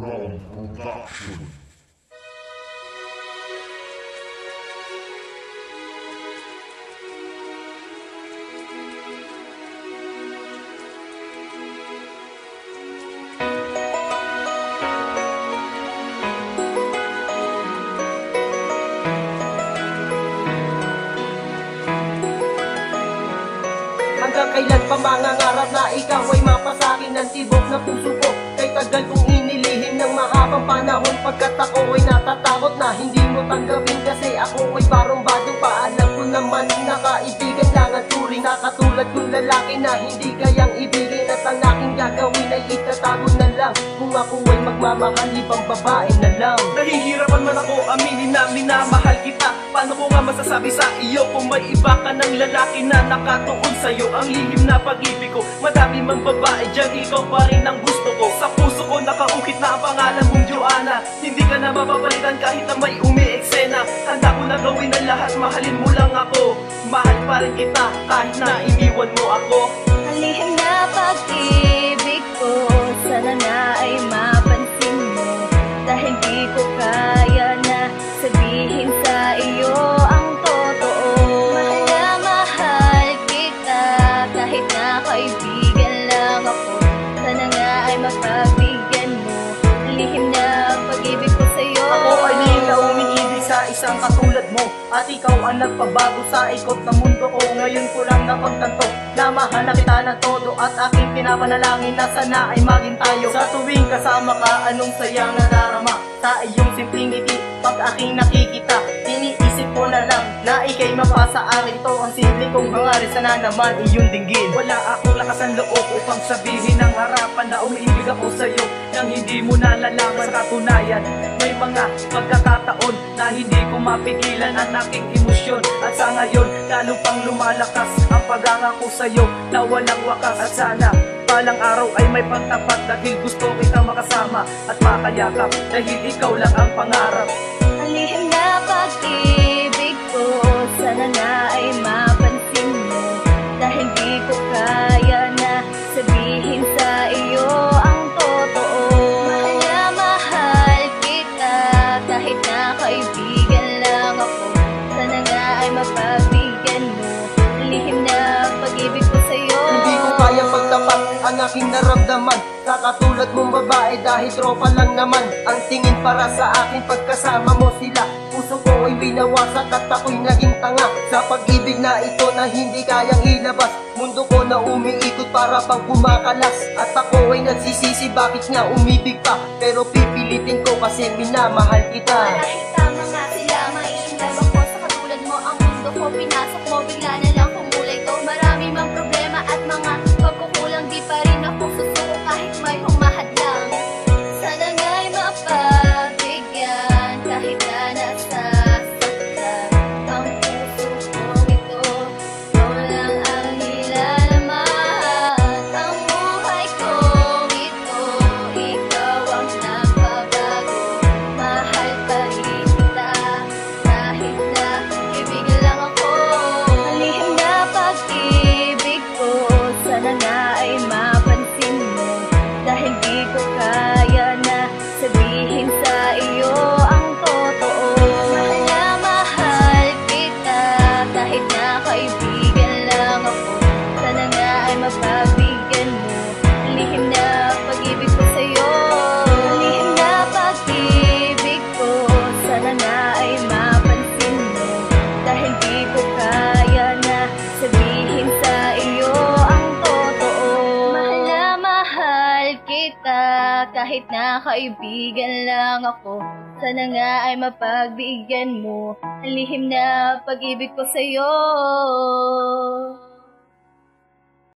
Underground Production. Hanggang kailan pa mangangarap na ikaw ay mapasakin ng tibok na puso ko? Kay tagal kong inilihim ng mahabang panahon, pagkat ako ay natatakot na hindi mo tanggapin. Kasi ako ay parang badong paalam ko naman na kaibigan lang ang turing na katulad kong lalaki na hindi kayang ibigin. At ang aking gagawin ay itatago na lang kung ako ay magmamahal, ibang babae na lang. Nahihirapan man ako aminin na minamahal kita. Paano ko nga masasabi sa iyo kung may iba ka ng lalaki na nakatuon sa'yo? Ang lihim na pag-ibig ko, madami mang babae dyan, ikaw pa rin ang gusto ko. Sa puso ko nakaukit na ang pangalan mong Joanna. Hindi ka na mapapalitan kahit na may umi-eksena. Handa ko na gawin ang lahat, mahalin mo lang ako. Mahal pa rin kita kahit na iniwan mo ako. Ang lihim na pag-ibig ko, sana na ay mapansin mo. Dahil di ko kaya na sabihin sa iyo ang totoo. Mahal na mahal kita kahit na kaibigan lang ako. Sana nga ay mapagbigyan mo ang lihim na pag-ibig ko sa'yo. Ako ay di na umiibig sa isang katulad mo, at ikaw ang nagpabago sa ikot ng mundo ko. Ngayon ko lang napagtanto na mahal na kita ng todo, at aking pinapanalangin na sana ay maging tayo. Sa tuwing kasama ka, anong sayang nadarama sa iyong simpleng ngiti. Pag aking nakikita, iniisip ko na lang na ikay mapasa akin. Ito ang simple kong hangarin, sana naman iyong dinggin. Wala akong lakas ng loob upang sabihin ng harapan na umiibig ako sa'yo nang hindi mo nalalaman. Sa katunayan, may mga pagkakataon na hindi ko mapigilan ang aking emosyon. At sa ngayon, lalo pang lumalakas ang pag-angako sa'yo na walang wakas. At sana palang araw ay may pagtapat, dahil gusto kita makasama at makayakap, dahil ikaw lang ang pangarap. Ang lihim na pag-ibig ko, sana na ay mapansin mo. Dahil di ko kaya na sabihin sa iyo ang totoo. Mahal na mahal kita kahit na kaibigan lang ako. Sana nga ay mapagbigyan mo ang lihim na pag-ibig ko sa'yo. Hindi ko kaya pagtapat ang aking naramdaman sa katulad mong babae, dahil tropa lang naman ang tingin para sa akin. Pagkasama mo sila, puso ko ay winawasak at ako'y naging tanga sa pag-ibig na ito na hindi kayang ilabas. Mundo ko na umiikot para pang kumakalas, at ako ay nagsisisi bakit nga umibig pa. Pero pipilitin ko kasi minamahal kita. Marahil tama nga sila, maiinlove ako sa katulad mo. Ang mundo ko pinasok mo, bigla na lang kumulay to. Marami mang problema at mga pagkukulang, di pa rin ako susuko kahit may humahadlang. Sana nga'y mapagbigyan kahit na nasasaktan ang puso kong ito. Ikaw lang ang nilalaman ang buhay kong ito. Ikaw ang nagbabago, mahal pa rin kita kahit na kaibigan lang ako. Ang lihim na pag-ibig ko, sana nga ay mapansin mo. Dahil di ko kaya na sabihin sa iyo ang totoo. Mahal na mahal kita kahit na kaibigan lang ako. Sana nga ay mapagbigyan mo ang lihim na pag-ibig ko sa'yo. Ang lihim na pag-ibig ko, sana nga ay mapansin mo. Dahil di ko kaya na sabihin sa iyo ang totoo. Mahal na mahal kita kahit na kaibigan lang ako. Sana nga ay mapagbigyan mo ang lihim na pag-ibig ko sa'yo.